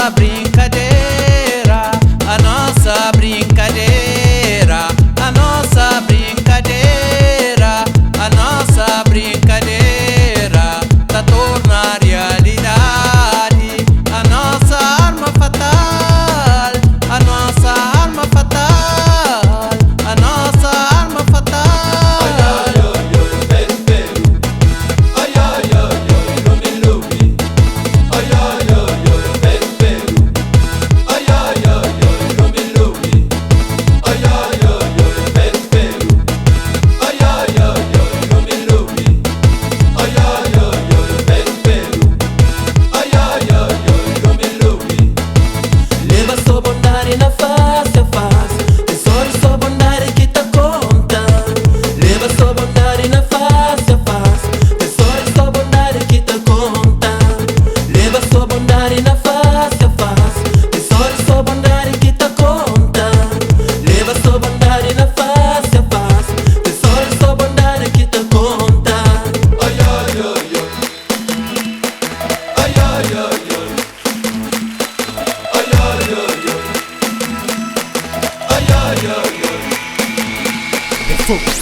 brincadeira, a nossa brincadeira, a nossa brincadeira, a nossa brincadeira tá torna realidade. A nossa arma fatal, a nossa arma fatal, a nossa arma fatal. Ai ai ai ai, espero. Ai ai ai ai, não me ilude. Ai ai ai ai, espero. Ai ai ai ai, não me ilude. Ai ai ai ai, espero. Ai ai ai ai, não me ilude. Ai ai ai ai, espero. Ai ai ai ai, não me ilude. Leva sua bondade na face a face, tesouros sua bondade que tá conta. Leva sua bondade na face a face, tesouros sua bondade que tá conta. Leva sua bondade na face a face, tesouros sua bondade que tá conta. Leva sua bondade na face a face, tesouros sua bondade que tá conta. Ai ai ai ai. Ai ai ai ai. Ai ai ai ai. Ai ai ai ai. É fogo.